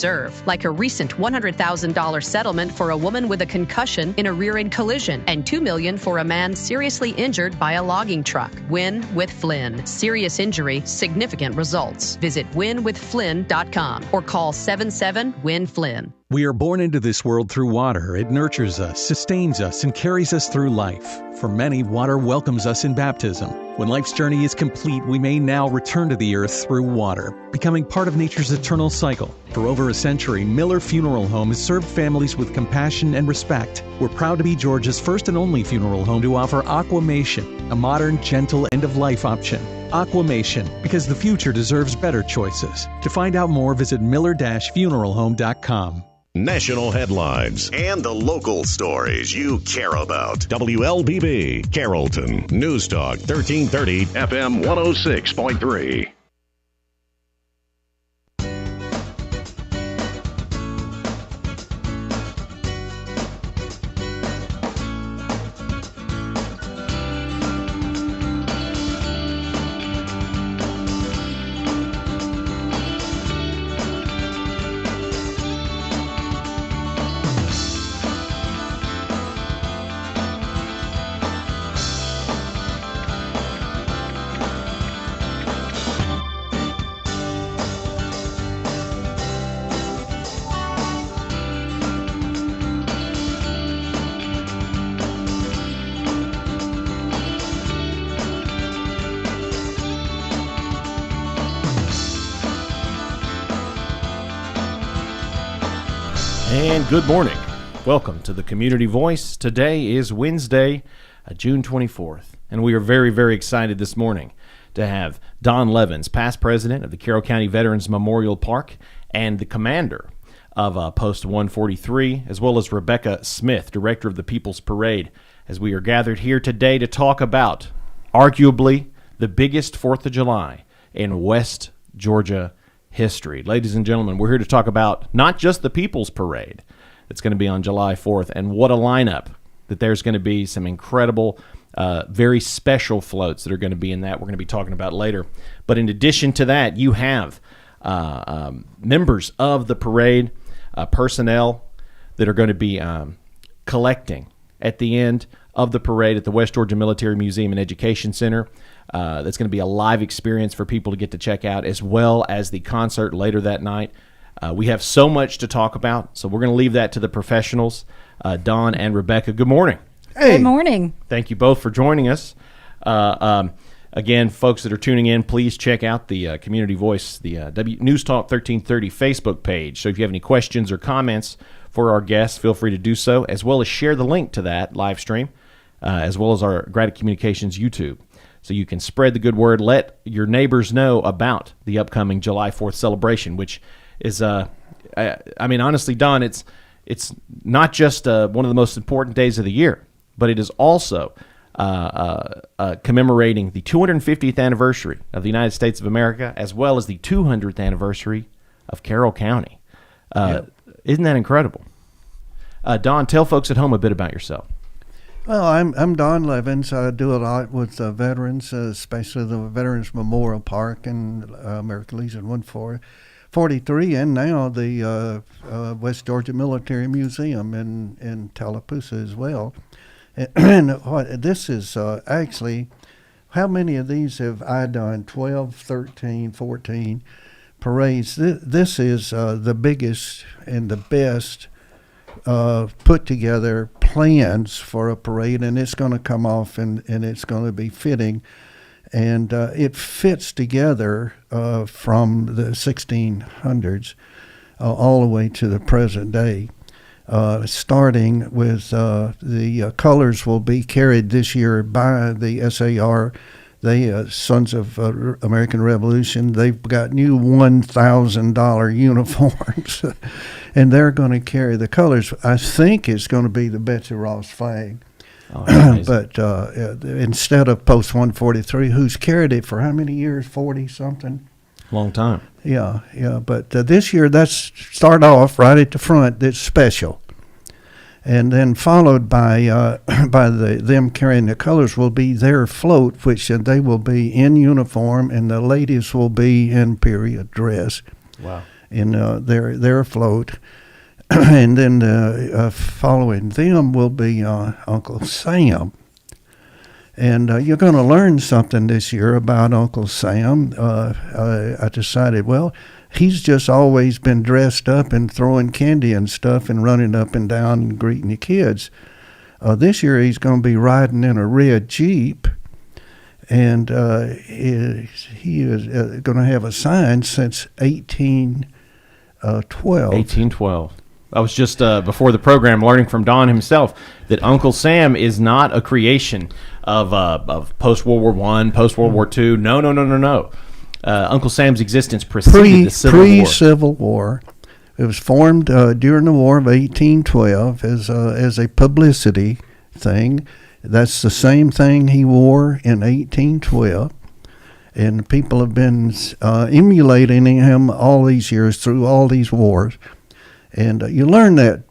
deserve, like a recent $100,000 settlement for a woman with a concussion in a rear-end collision and $2 million for a man seriously injured by a logging truck. Win with Flynn. Serious injury, significant results. Visit winwithflynn.com or call 77-WIN-FLYNN. We are born into this world through water. It nurtures us, sustains us, and carries us through life. For many, water welcomes us in baptism. When life's journey is complete, we may now return to the earth through water, becoming part of nature's eternal cycle. For over a century, Miller Funeral Home has served families with compassion and respect. We're proud to be Georgia's first and only funeral home to offer Aquamation, a modern, gentle, end-of-life option. Aquamation, because the future deserves better choices. To find out more, visit miller-funeralhome.com. National headlines and the local stories you care about. WLBB, Carrollton, News Talk 1330, FM 106.3. And good morning. Welcome to the Community Voice. Today is Wednesday, June 24th, and we are very, very excited this morning to have Don Levans, past president of the Carroll County Veterans Memorial Park and the commander of Post 143, as well as Rebecca Smith, director of the People's Parade, as we are gathered here today to talk about arguably the biggest 4th of July in West Georgia history. Ladies and gentlemen, we're here to talk about not just the People's Parade that's going to be on July 4th, and what a lineup, that there's going to be some incredible, very special floats that are going to be in that we're going to be talking about later. But in addition to that, you have members of the parade, personnel that are going to be collecting at the end of the parade at the West Georgia Military Museum and Education Center. That's going to be a live experience for people to get to check out, as well as the concert later that night. We have so much to talk about, so we're going to leave that to the professionals, Don and Rebecca. Good morning. Hey. Good morning. Thank you both for joining us. Again, folks that are tuning in, please check out the Community Voice, the News Talk 1330 Facebook page. So if you have any questions or comments for our guests, feel free to do so, as well as share the link to that live stream, as well as our Graddick Communications YouTube. So you can spread the good word, let your neighbors know about the upcoming July 4th celebration, which is, I mean, honestly, Don, it's not just one of the most important days of the year, but it is also commemorating the 250th anniversary of the United States of America, as well as the 200th anniversary of Carroll County. Isn't that incredible? Don, tell folks at home a bit about yourself. Well, I'm Don Levans. I do a lot with veterans, especially the Veterans Memorial Park and American Legion 143, and now the West Georgia Military Museum in Tallapoosa as well. And this is actually, how many of these have I done? 12, 13, 14 parades. This is the biggest and the best put together plans for a parade, and it's going to come off and it's going to be fitting, and it fits together from the 1600s all the way to the present day, starting with the colors will be carried this year by the SAR, the Sons of American Revolution. They've got new $1,000 uniforms, and they're going to carry the colors. I think it's going to be the Betsy Ross flag. Oh, but instead of Post 143, who's carried it for how many years? 40-something? Long time. Yeah. But this year, that's start off right at the front. It's special. And then followed by them carrying the colors will be their float, which they will be in uniform, and the ladies will be in period dress. Wow. in their float. And then following them will be Uncle Sam. And you're going to learn something this year about Uncle Sam. I decided, well, he's just always been dressed up and throwing candy and stuff and running up and down and greeting the kids. This year he's going to be riding in a red Jeep, and he is going to have a sign since 1812. 1812. I was just before the program learning from Don himself that Uncle Sam is not a creation of post World War I, post World War II. No. Uncle Sam's existence preceded the Civil War. Pre-Civil War. It was formed during the War of 1812 as a publicity thing. That's the same thing he wore in 1812. And people have been emulating him all these years through all these wars. And you learn that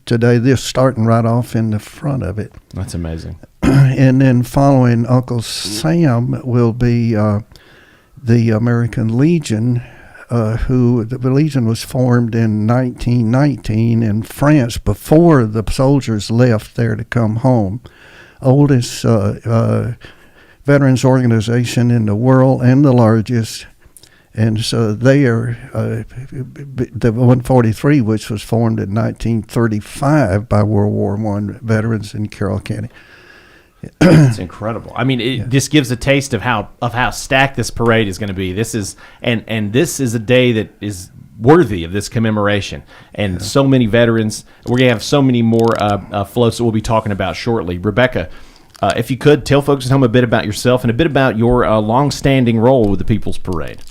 today, this starting right off in the front of it. That's amazing. And then following Uncle Sam will be the American Legion, the Legion was formed in 1919 in France before the soldiers left there to come home. Oldest veterans organization in the world and the largest. And so they are the 143, which was formed in 1935 by World War I veterans in Carroll County. It's incredible. I mean, this gives a taste of how stacked this parade is going to be. This is and this is a day that is worthy of this commemoration. And so many veterans. We're going to have so many more floats that we'll be talking about shortly. Rebecca, if you could tell folks at home a bit about yourself and a bit about your long-standing role with the People's Parade.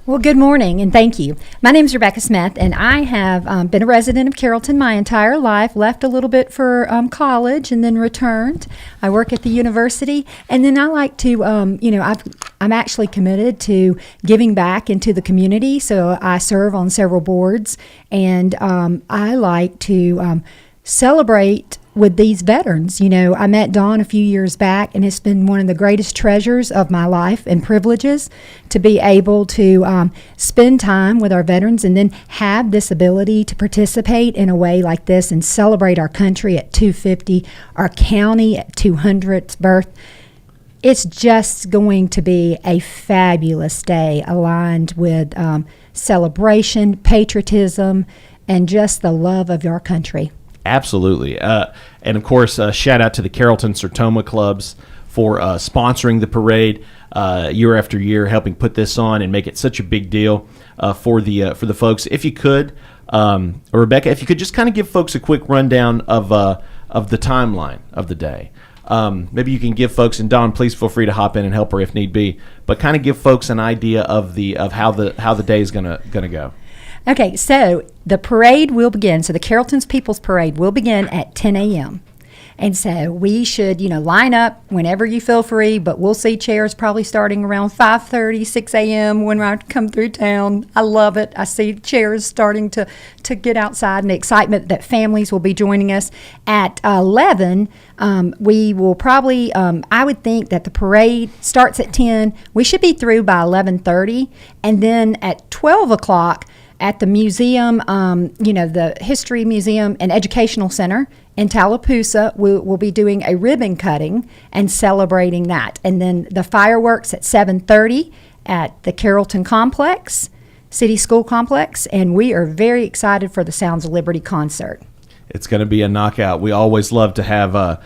Well, good morning, and thank you. My name is Rebecca Smith, and I have been a resident of Carrollton my entire life, left a little bit for college, and then returned. I work at the university, and then I like to, I'm actually committed to giving back into the community, so I serve on several boards, and I like to celebrate with these veterans. You know, I met Dawn a few years back, and it's been one of the greatest treasures of my life and privileges to be able to spend time with our veterans and then have this ability to participate in a way like this and celebrate our country at 250, our county at 200th birth. It's just going to be a fabulous day aligned with celebration, patriotism, and just the love of our country. Absolutely. And, of course, shout out to the Carrollton Sertoma clubs for sponsoring the parade year after year, helping put this on and make it such a big deal for the folks. If you could, Rebecca, if you could just kind of give folks a quick rundown of the timeline of the day. Maybe you can give folks, and Don, please feel free to hop in and help her if need be, but kind of give folks an idea of how the day is gonna go. Okay, so the parade will begin. So the Carrollton's People's Parade will begin at 10 a.m. And so we should, line up whenever you feel free, but we'll see chairs probably starting around 5:30, 6 a.m. when I come through town. I love it. I see chairs starting to get outside, and the excitement that families will be joining us. At 11, we will probably, I would think that the parade starts at 10. We should be through by 11:30. And then at 12 o'clock, at the museum, the History Museum and Educational Center in Tallapoosa, we'll be doing a ribbon cutting and celebrating that. And then the fireworks at 7:30 at the Carrollton Complex, City School Complex, and we are very excited for the Sounds of Liberty concert. It's going to be a knockout. We always love to have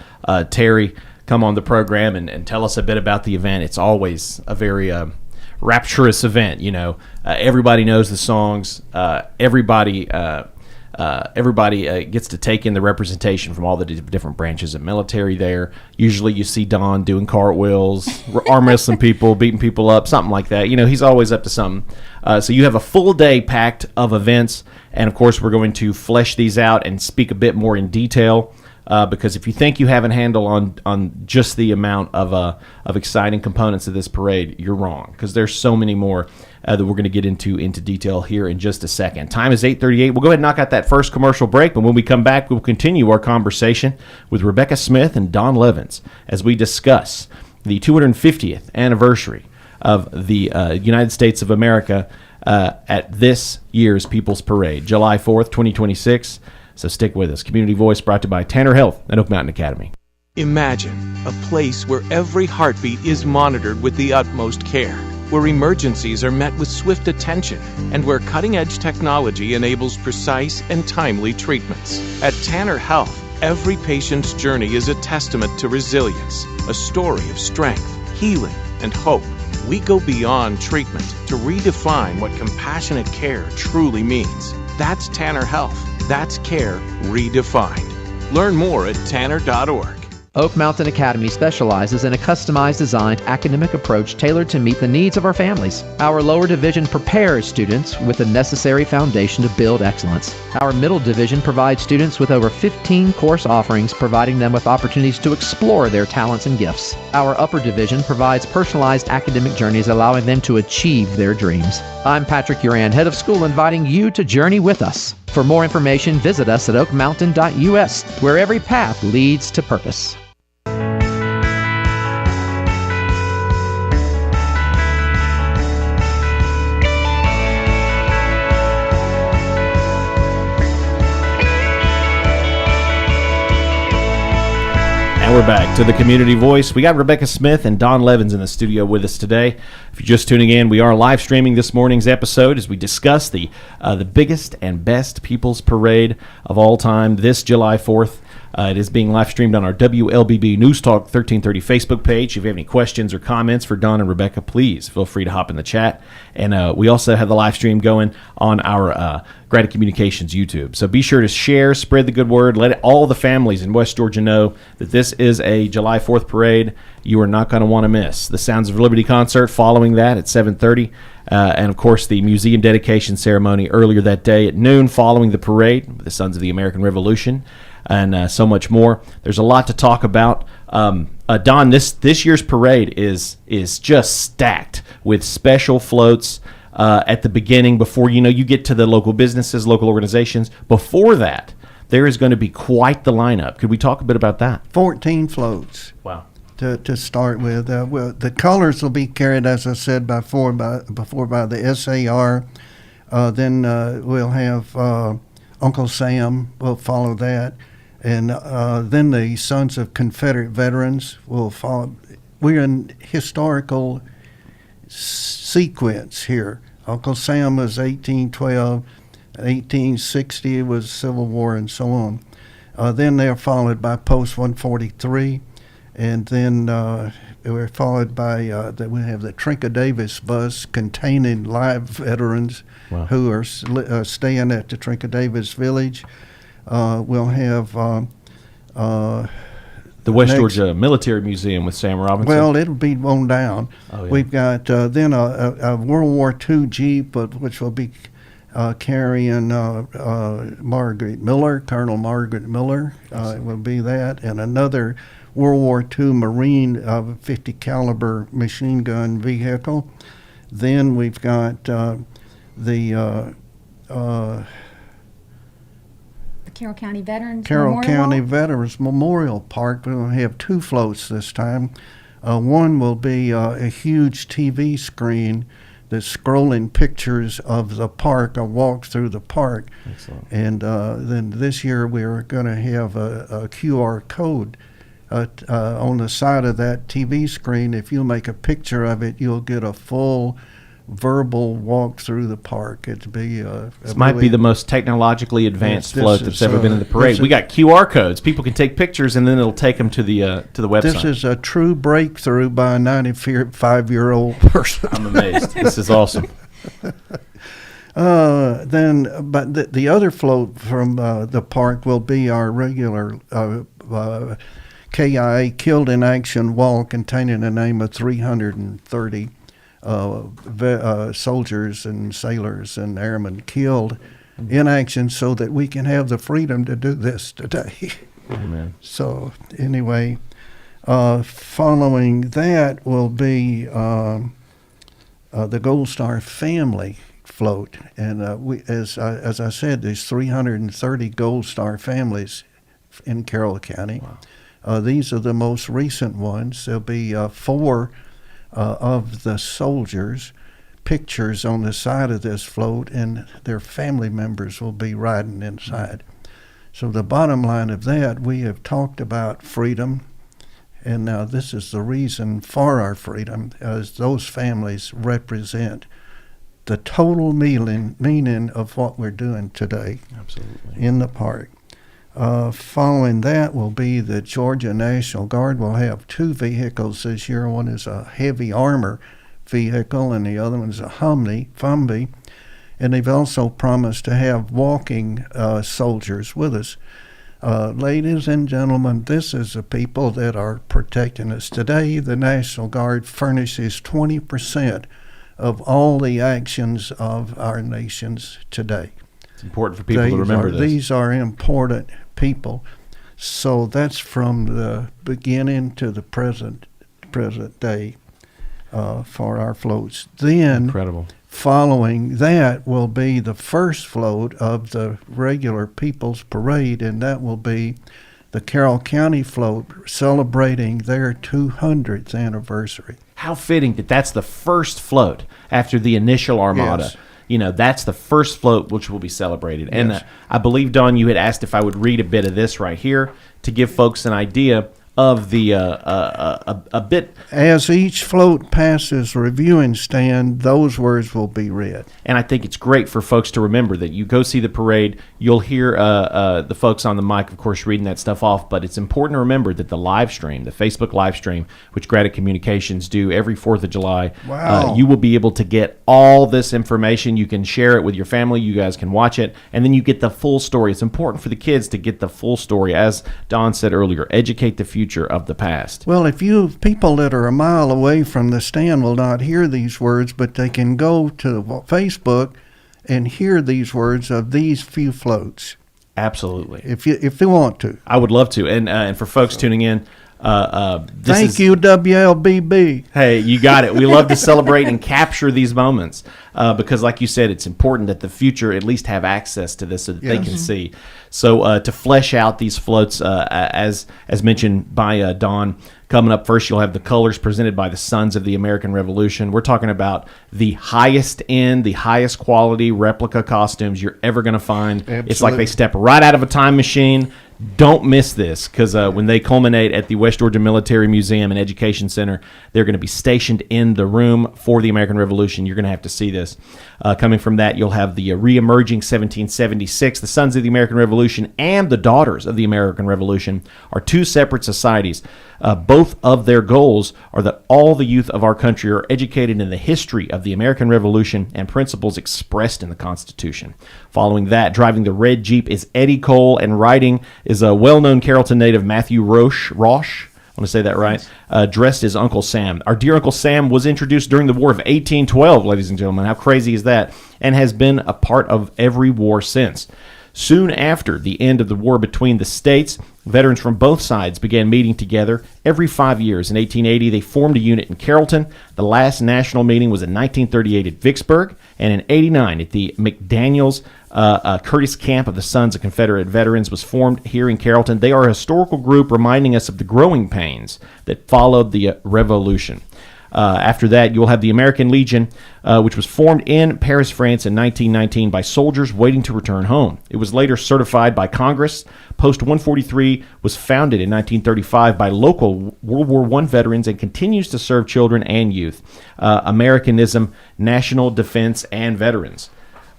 Terry come on the program and tell us a bit about the event. It's always a very rapturous event. Everybody knows the songs. Everybody gets to take in the representation from all the different branches of military there. Usually you see Don doing cartwheels, arm wrestling people, beating people up, something like that. He's always up to something. So you have a full day packed of events, and of course we're going to flesh these out and speak a bit more in detail. Because if you think you have a handle on just the amount of exciting components of this parade, you're wrong, because there's so many more that we're going to get into detail here in just a second. Time is 8:38. We'll go ahead and knock out that first commercial break, but when we come back, we'll continue our conversation with Rebecca Smith and Don Levans as we discuss the 250th anniversary of the United States of America at this year's People's Parade, July 4th, 2026. So stick with us. Community Voice brought to you by Tanner Health and Oak Mountain Academy. Imagine a place where every heartbeat is monitored with the utmost care, where emergencies are met with swift attention, and where cutting-edge technology enables precise and timely treatments. At Tanner Health, every patient's journey is a testament to resilience, a story of strength, healing, and hope. We go beyond treatment to redefine what compassionate care truly means. That's Tanner Health. That's care redefined. Learn more at tanner.org. Oak Mountain Academy specializes in a customized designed academic approach tailored to meet the needs of our families. Our lower division prepares students with the necessary foundation to build excellence. Our middle division provides students with over 15 course offerings, providing them with opportunities to explore their talents and gifts. Our upper division provides personalized academic journeys, allowing them to achieve their dreams. I'm Patrick Uran, head of school, inviting you to journey with us. For more information, visit us at oakmountain.us, where every path leads to purpose. And we're back to the Community Voice. We got Rebecca Smith and Don Levans in the studio with us today. If you're just tuning in, we are live streaming this morning's episode as we discuss the biggest and best People's Parade of all time this July 4th. It is being live streamed on our WLBB News Talk 1330 Facebook page. If you have any questions or comments for Don and Rebecca, please feel free to hop in the chat. And we also have the live stream going on our Graded Communications YouTube. So be sure to share, spread the good word, let all the families in West Georgia know that this is a July 4th parade you are not going to want to miss. The Sounds of Liberty concert following that at 7:30. And, of course, the museum dedication ceremony earlier that day at noon following the parade with the Sons of the American Revolution. And so much more. There's a lot to talk about. Don, this year's parade is just stacked with special floats at the beginning before you get to the local businesses, local organizations. Before that, there is going to be quite the lineup. Could we talk a bit about that? 14 floats. Wow. To start with, well, the colors will be carried, as I said before, by the SAR. Then we'll have Uncle Sam will follow that. And then the Sons of Confederate Veterans will follow. We're in historical sequence here. Uncle Sam was 1812, 1860 was Civil War, and so on. Then they're followed by Post 143, and then we're followed by we have the Trinka Davis bus containing live veterans who are staying at the Trinka Davis Village. We'll have the West Georgia Military Museum with Sam Robinson. Well, it'll be on down. Oh, yeah. We've got then a World War II Jeep, which will be carrying Margaret Miller, Colonel Margaret Miller. It will be that, and another World War II Marine 50 caliber machine gun vehicle. Then we've got the Carroll County Veterans Memorial Park. We're going to have two floats this time. One will be a huge TV screen that's scrolling pictures of the park, a walk through the park. Excellent. And then this year we're going to have a QR code on the side of that TV screen. If you make a picture of it, you'll get a full verbal walk through the park. It'd be this might be the most technologically advanced float that's ever been in the parade. We got QR codes. People can take pictures, and then it'll take them to the website. This is a true breakthrough by a 95-year-old person. I'm amazed. This is awesome. But the other float from the park will be our regular KIA Killed in Action wall containing the name of 330 soldiers and sailors and airmen killed in action so that we can have the freedom to do this today. Amen. So anyway, following that will be the Gold Star family float. And we, as I said, there's 330 Gold Star families in Carroll County. Wow. These are the most recent ones. There'll be 4 of the soldiers pictures on the side of this float, and their family members will be riding inside. So the bottom line of that, we have talked about freedom, and now this is the reason for our freedom, as those families represent the total meaning of what we're doing today. Absolutely. In the park. Following that will be the Georgia National Guard will have 2 vehicles this year. One is a heavy armor vehicle, and the other one is a Humvee. And they've also promised to have walking soldiers with us. Ladies and gentlemen, this is the people that are protecting us. Today, the National Guard furnishes 20% of all the actions of our nations today. It's important for people to remember this. These are important people. So that's from the beginning to the present day for our floats. Then, incredible. Following that will be the first float of the regular People's Parade, and that will be the Carroll County float celebrating their 200th anniversary. How fitting that that's the first float after the initial armada. Yes. You know, that's the first float which will be celebrated. And Yes. I believe, Don, you had asked if I would read a bit of this right here to give folks an idea of the a bit. As each float passes reviewing stand, those words will be read. And I think it's great for folks to remember that you go see the parade, you'll hear the folks on the mic, of course, reading that stuff off, but it's important to remember that the live stream, the Facebook live stream, which Gradic Communications do every 4th of July, Wow. You will be able to get all this information. You can share it with your family. You guys can watch it, and then you get the full story. It's important for the kids to get the full story. As Don said earlier, educate the future of the past. Well, if people that are a mile away from the stand will not hear these words, but they can go to Facebook and hear these words of these few floats. Absolutely. If they want to. I would love to. And for folks tuning in, Thank you, WLBB. Hey, you got it. We love to celebrate and capture these moments because, like you said, it's important that the future at least have access to this so that they can see. So to flesh out these floats, as mentioned by Don, coming up first, you'll have the colors presented by the Sons of the American Revolution. We're talking about the highest end, the highest quality replica costumes you're ever going to find. Absolutely. It's like they step right out of a time machine. Don't miss this, because when they culminate at the West Georgia Military Museum and Education Center, they're going to be stationed in the room for the American Revolution. You're going to have to see this. Coming from that, you'll have the re-emerging 1776. The Sons of the American Revolution and the Daughters of the American Revolution are two separate societies. Both of their goals are that all the youth of our country are educated in the history of the American Revolution and principles expressed in the Constitution. Following that, driving the red Jeep is Eddie Cole, and riding is a well-known Carrollton native, Matthew Roche. I want to say that right, dressed as Uncle Sam. Our dear Uncle Sam was introduced during the War of 1812, ladies and gentlemen. How crazy is that? And has been a part of every war since. Soon after the end of the war between the states, veterans from both sides began meeting together every 5 years. In 1880, they formed a unit in Carrollton. The last national meeting was in 1938 at Vicksburg, and in 89 at the McDaniels Curtis Camp of the Sons of Confederate Veterans was formed here in Carrollton. They are a historical group reminding us of the growing pains that followed the Revolution. After that, you'll have the American Legion, which was formed in Paris, France in 1919 by soldiers waiting to return home. It was later certified by Congress. Post 143 was founded in 1935 by local World War I veterans and continues to serve children and youth. Americanism, national defense, and veterans.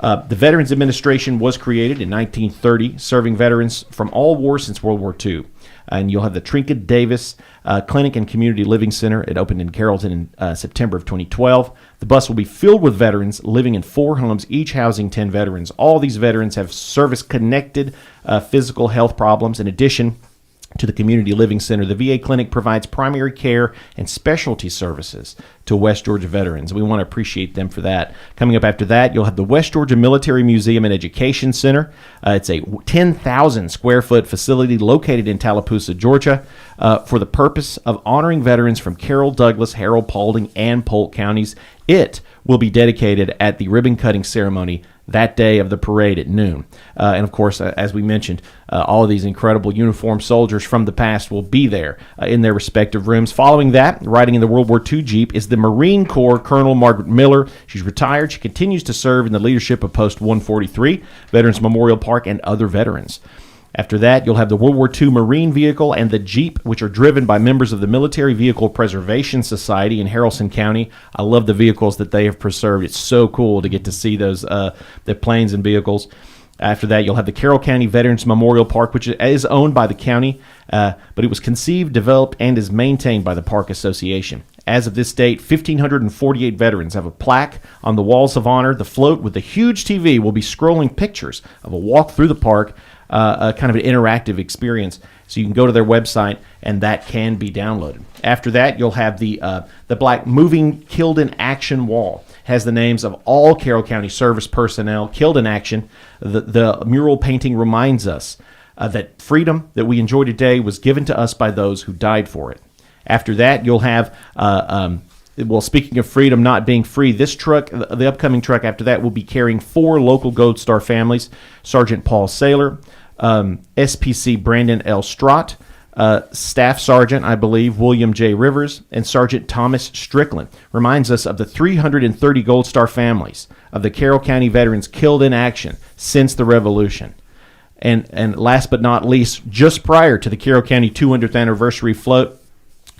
The Veterans Administration was created in 1930, serving veterans from all wars since World War II. And you'll have the Trinket Davis Clinic and Community Living Center. It opened in Carrollton in September of 2012. The bus will be filled with veterans living in 4 homes, each housing 10 veterans. All these veterans have service-connected physical health problems. In addition to the Community Living Center, the VA Clinic provides primary care and specialty services to West Georgia veterans. We want to appreciate them for that. Coming up after that, you'll have the West Georgia Military Museum and Education Center. It's a 10,000 square foot facility located in Tallapoosa, Georgia, for the purpose of honoring veterans from Carroll, Douglas, Harold, Paulding, and Polk counties. It will be dedicated at the ribbon cutting ceremony that day of the parade at noon. And of course, as we mentioned, all of these incredible uniformed soldiers from the past will be there in their respective rooms. Following that, riding in the World War II Jeep is the Marine Corps Colonel Margaret Miller. She's retired. She continues to serve in the leadership of Post 143, Veterans Memorial Park, and other veterans. After that, you'll have the World War II Marine Vehicle and the Jeep, which are driven by members of the Military Vehicle Preservation Society in Carrollton County. I love the vehicles that they have preserved. It's so cool to get to see those the planes and vehicles. After that, you'll have the Carroll County Veterans Memorial Park, which is owned by the county, but it was conceived, developed, and is maintained by the Park Association. As of this date, 1,548 veterans have a plaque on the walls of honor. The float with the huge TV will be scrolling pictures of a walk through the park, a kind of an interactive experience. So you can go to their website, and that can be downloaded. After that, you'll have the black moving killed in action wall. Has the names of all Carroll County service personnel killed in action. The mural painting reminds us that freedom that we enjoy today was given to us by those who died for it. After that, you'll have, speaking of freedom not being free, this truck, the upcoming truck after that, will be carrying 4 local Gold Star families: Sergeant Paul Saylor, SPC Brandon L. Strott, Staff Sergeant, I believe, William J. Rivers, and Sergeant Thomas Strickland. Reminds us of the 330 Gold Star families of the Carroll County veterans killed in action since the Revolution. And last but not least, just prior to the Carroll County 200th anniversary float,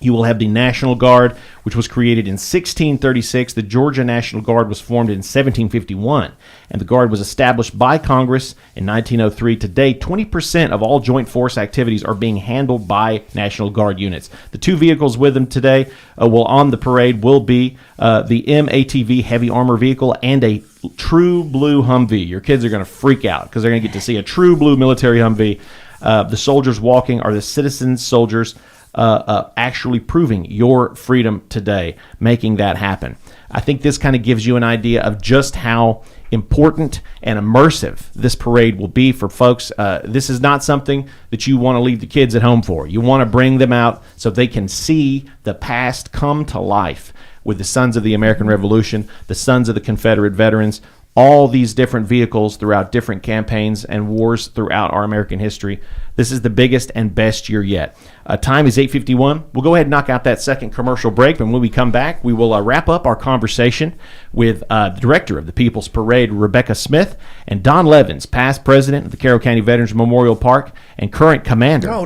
you will have the National Guard, which was created in 1636. The Georgia National Guard was formed in 1751, and the Guard was established by Congress in 1903. Today, 20% of all joint force activities are being handled by National Guard units. The 2 vehicles with them today on the parade will be the MATV heavy armor vehicle and a true blue Humvee. Your kids are going to freak out because they're going to get to see a true blue military Humvee. The soldiers walking are the citizen soldiers, actually proving your freedom today, making that happen. I think this kind of gives you an idea of just how important and immersive this parade will be for folks. This is not something that you want to leave the kids at home for. You want to bring them out so they can see the past come to life with the Sons of the American Revolution, the Sons of the Confederate Veterans, all these different vehicles throughout different campaigns and wars throughout our American history. This is the biggest and best year yet. Time is 8:51. We'll go ahead and knock out that second commercial break, and when we come back, we will wrap up our conversation with the director of the People's Parade, Rebecca Smith, and Don Levans, past president of the Carroll County Veterans Memorial Park and current commander. No,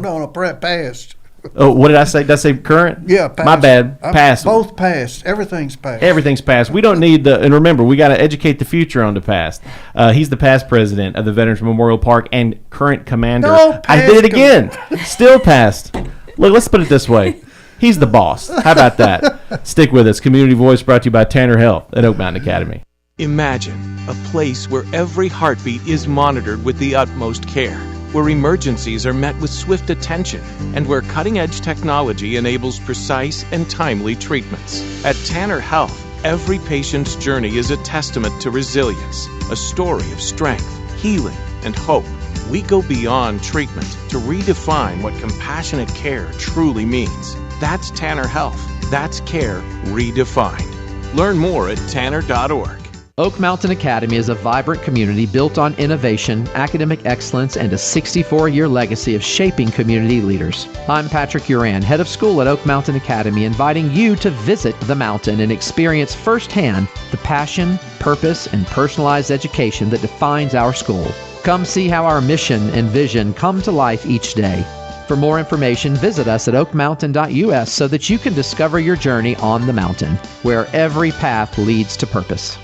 past. Oh, what did I say? Did I say current? Yeah, past. My bad. Past. Both past. Everything's past. Everything's past. We don't need and remember, we got to educate the future on the past. He's the past president of the Veterans Memorial Park and current commander. No, past. I did it again. Still past. Look, let's put it this way. He's the boss. How about that? Stick with us. Community Voice brought to you by Tanner Health at Oak Mountain Academy. Imagine a place where every heartbeat is monitored with the utmost care, where emergencies are met with swift attention, and where cutting-edge technology enables precise and timely treatments. At Tanner Health, every patient's journey is a testament to resilience, a story of strength, healing, and hope. We go beyond treatment to redefine what compassionate care truly means. That's Tanner Health. That's care redefined. Learn more at tanner.org. Oak Mountain Academy is a vibrant community built on innovation, academic excellence, and a 64-year legacy of shaping community leaders. I'm Patrick Uran, head of school at Oak Mountain Academy, inviting you to visit the mountain and experience firsthand the passion, purpose, and personalized education that defines our school. Come see how our mission and vision come to life each day. For more information, visit us at oakmountain.us so that you can discover your journey on the mountain, where every path leads to purpose.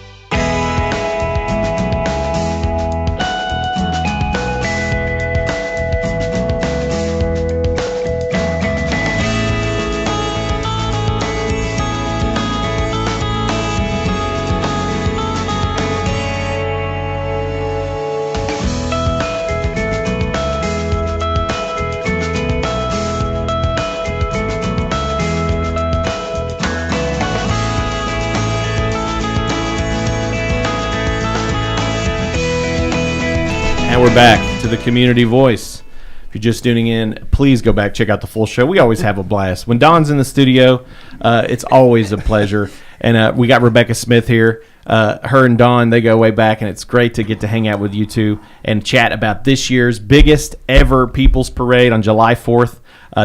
We're back to the Community Voice. If you're just tuning in, please go back, check out the full show. We always have a blast. When Don's in the studio, it's always a pleasure. And we got Rebecca Smith here. her and Dawn, they go way back, and it's great to get to hang out with you two and chat about this year's biggest ever People's Parade on July 4th.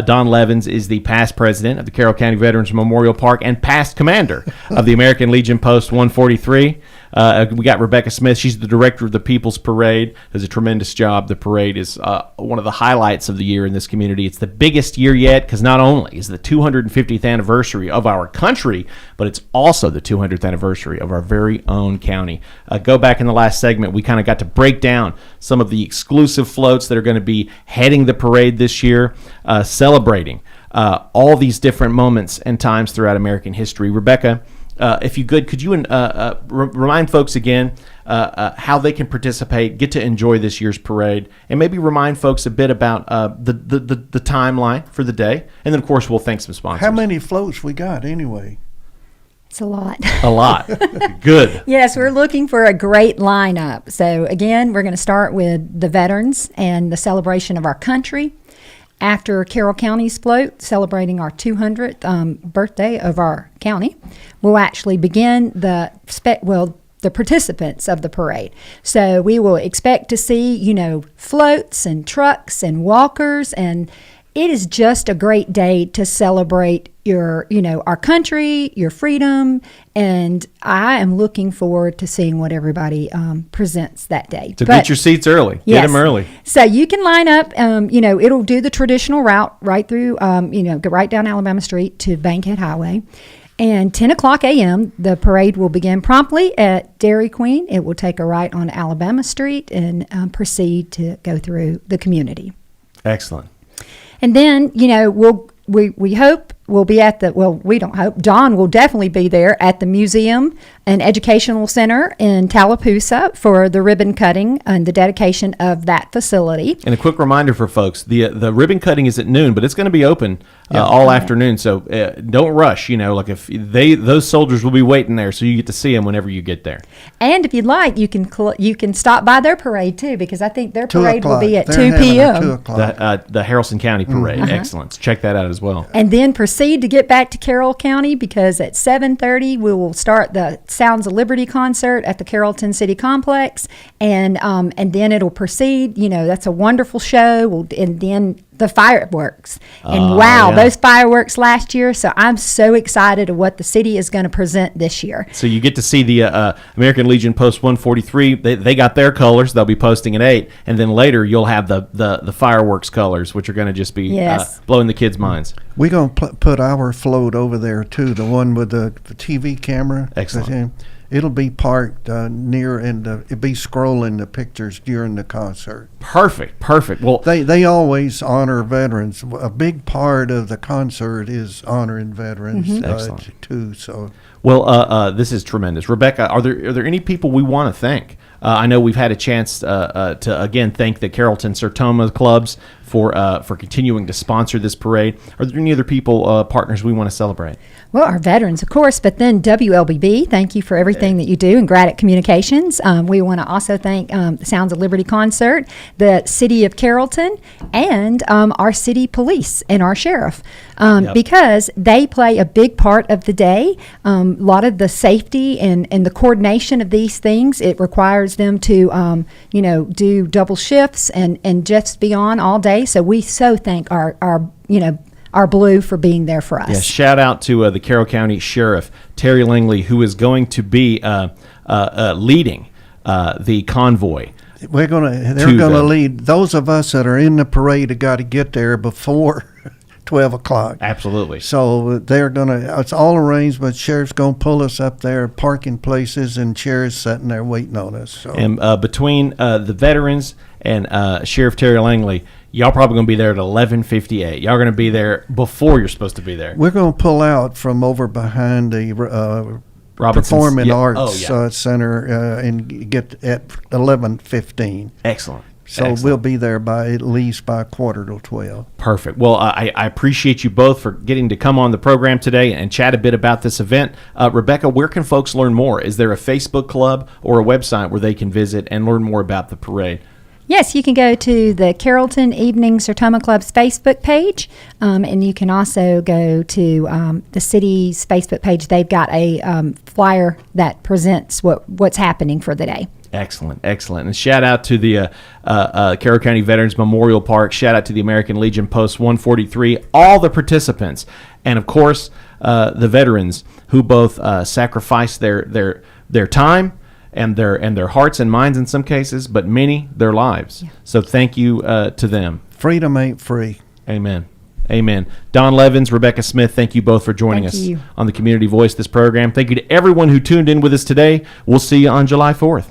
Don Levans is the past president of the Carroll County Veterans Memorial Park and past commander of the American Legion Post 143. We got Rebecca Smith. She's the director of the People's Parade. Does a tremendous job. The parade is one of the highlights of the year in this community. It's the biggest year yet because not only is the 250th anniversary of our country, but it's also the 200th anniversary of our very own county. Go back in the last segment, we kind of got to break down some of the exclusive floats that are going to be heading the parade this year, celebrating all these different moments and times throughout American history. Rebecca, if you could you remind folks again how they can participate, get to enjoy this year's parade, and maybe remind folks a bit about the timeline for the day, and then of course we'll thank some sponsors. How many floats we got anyway? It's a lot. A lot. Good. Yes, we're looking for a great lineup. So again, we're going to start with the veterans and the celebration of our country. After Carroll County's float, celebrating our 200th birthday of our county, we'll actually begin the participants of the parade. So we will expect to see, floats and trucks and walkers, and it is just a great day to celebrate our country, your freedom, and I am looking forward to seeing what everybody presents that day. So get your seats early. Yes. Get them early. So you can line up, it'll do the traditional route right through, go right down Alabama Street to Bankhead Highway. And 10 o'clock a.m., the parade will begin promptly at Dairy Queen. It will take a right on Alabama Street and proceed to go through the community. Excellent. And then, we hope we'll be we don't hope, Don will definitely be there at the Museum and Educational Center in Tallapoosa for the ribbon cutting and the dedication of that facility. And a quick reminder for folks, the ribbon cutting is at noon, but it's going to be open all afternoon, so don't rush. If those soldiers will be waiting there, so you get to see them whenever you get there. And if you'd like, you can stop by their parade too, because I think their parade will be at They're 2 p.m. 2 o'clock. The Harrelson County Parade. Excellent. Check that out as well. And then proceed to get back to Carroll County, because at 7:30 we will start the Sounds of Liberty concert at the Carrollton City Complex, and then it'll proceed. That's a wonderful show, and then the fireworks. And those fireworks last year. So I'm so excited of what the city is going to present this year. So you get to see the American Legion Post 143. They got their colors. They'll be posting at 8, and then later you'll have the fireworks colors, which are going to just be blowing the kids' minds. We're going to put our float over there too, the one with the TV camera. Excellent. It'll be parked near, and it'll be scrolling the pictures during the concert. Perfect. Well, they always honor veterans. A big part of the concert is honoring veterans too. So, this is tremendous. Rebecca, are there any people we want to thank? I know we've had a chance to again thank the Carrollton Sertoma clubs for continuing to sponsor this parade. Are there any other people, partners we want to celebrate? Well, our veterans, of course, but then WLBB, thank you for everything that you do, and Graddick Communications. We want to also thank the Sounds of Liberty concert, the City of Carrollton, and our city police and our sheriff, because they play a big part of the day. A lot of the safety and the coordination of these things, it requires them to, do double shifts and just be on all day. So we so thank our Blue for being there for us. Yeah, shout out to the Carroll County Sheriff, Terry Langley, who is going to be leading the convoy. They're going to lead. Those of us that are in the parade have got to get there before 12 o'clock. Absolutely. So it's all arranged, but Sheriff's going to pull us up there, parking places, and chairs sitting there waiting on us. So. And between the veterans and Sheriff Terry Langley, y'all probably going to be there at 11:58. Y'all are going to be there before you're supposed to be there. We're going to pull out from over behind the Performing Arts Center and get at 11:15. Excellent. So we'll be there at least by 11:45. Perfect. Well, I appreciate you both for getting to come on the program today and chat a bit about this event. Rebecca, where can folks learn more? Is there a Facebook club or a website where they can visit and learn more about the parade? Yes, you can go to the Carrollton Evening Sertoma Club's Facebook page, and you can also go to the city's Facebook page. They've got a flyer that presents what's happening for the day. Excellent. And shout out to the Carroll County Veterans Memorial Park. Shout out to the American Legion Post 143, all the participants, and of course the veterans who both sacrificed their time and their hearts and minds in some cases, but many their lives. Yeah. So thank you to them. Freedom ain't free. Amen. Don Levans, Rebecca Smith, thank you both for joining us on the Community Voice, this program. Thank you to everyone who tuned in with us today. We'll see you on July 4th.